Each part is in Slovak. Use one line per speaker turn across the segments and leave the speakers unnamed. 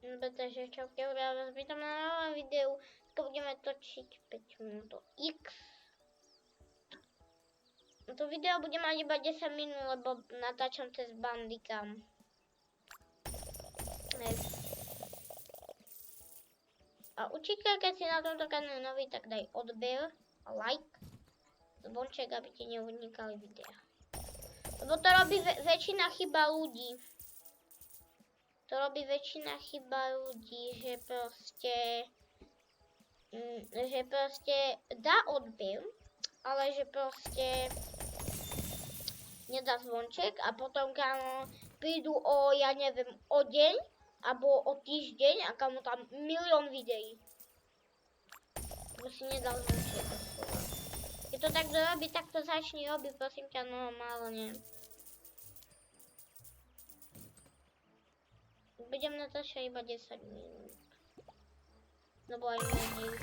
Pretože čaute, vás vítam na novom videu. Dneska budeme točiť 5 minút X. To video bude mať iba 10 minút, lebo natáčam cez Bandicam. A určite, keď si na tomto kanále nový, tak daj odber a like, zvonček, aby ti neunikali videa. Lebo to robí väčšina chyba ľudí. Že proste dá odber, ale že proste nedá zvonček a potom kámo prídu o, ja neviem, o deň alebo o týždeň a kámo tam milión videí. Bo si nedal zvonček. Keď to takto robí, tak to začni robiť, prosím ťa, normálne. Budem natáčať iba 10 minút. Nebo aj menej.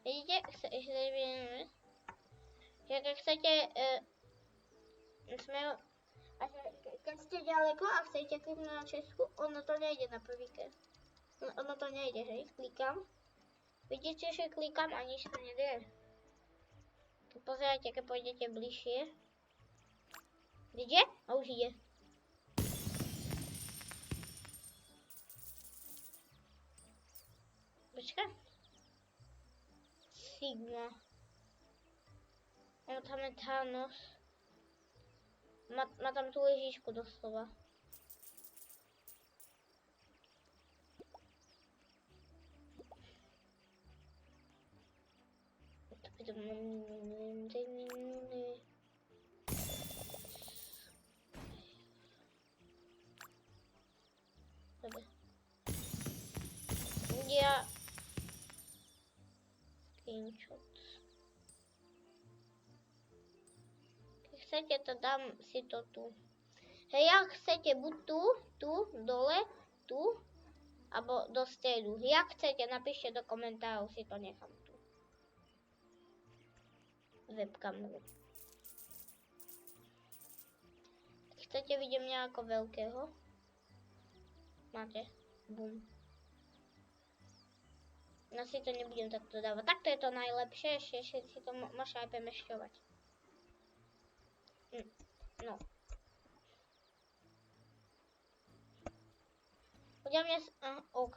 Vidíte, že keď chcete keď ste ďaleko a chcete kliknúť na Česku, ono to nejde na prvýkrát. Ono to nejde, že? Klikám. Vidíte, že klikám a nič to nedie. Pozerajte, keď pôjdete bližšie. Vidíte? A už ide. Počkaj. Sigma. Ono tam je Thanos. Má tam tú ležičku doslova. Dobre. Ja screenshot. Keď chcete, to dám si to tu. Hej, ak chcete buď tu, dole, tu, alebo do stredu. Jak chcete, napíšte do komentárov, si to nechám tu. Webkameru. Chcete, vidím nejako veľkého? Máte. Bum. No si to nebudem takto dávať. Takto je to najlepšie, ešte si to môžem aj premešťovať. No. Podľa mňa... ok.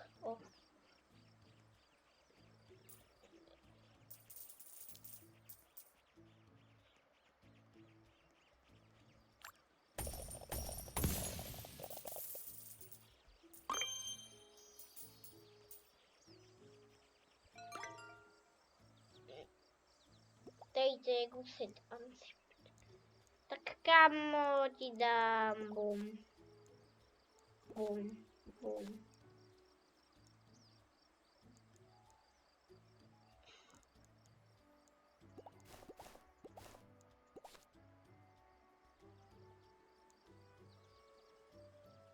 Dejte gusit. Tak kamo ti dám. Bum.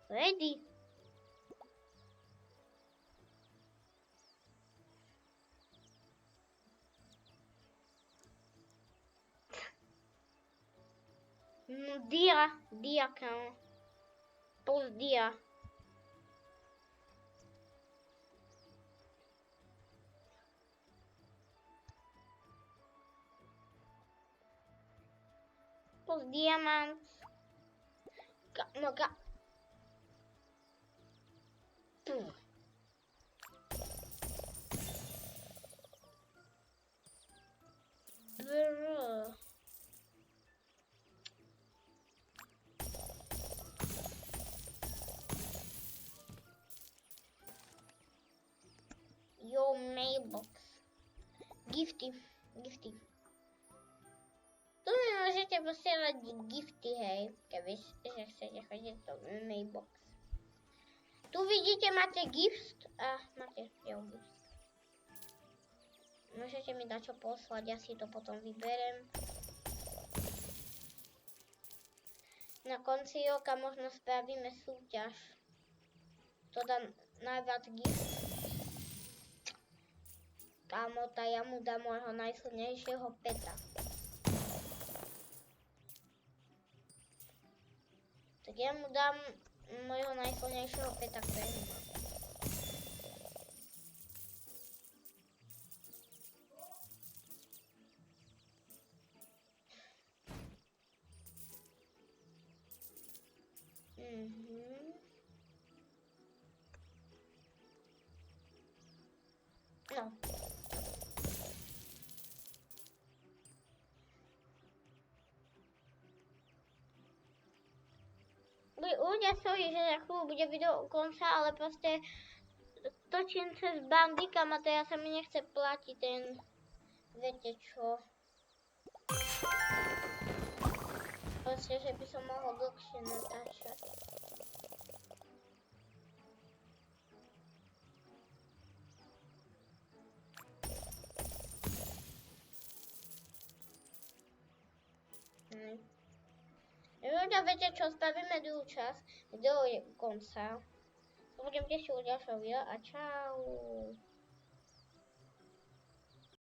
Ready. Dia, kámo. Post dia. Post diamant. Bro. Yo, mailbox. Gifty. Tu mi môžete posielať gifty, hej. Keby že chcete chodiť do mailbox. Tu vidíte, máte gift a máte gift. Môžete mi dať čo poslať, ja si to potom vyberem. Na konci roka možno spravíme súťaž. To dá najviac gift. Kámo, ja mu dám môjho najsilnejšieho peta. Tak ja mu dám mojho najsilnejšieho peta Penny. No. Ľudia stojí, že za chvíľu bude video u konca, ale proste točím cez bandikam a teraz sa mi nechce platiť ten, viete čo. Proste, že by som mohol dlhšie natáčať. Ľudia, viete čo, spravíme druhú časť, video je u konca. Budem tešiť u ďalšieho videa a čau.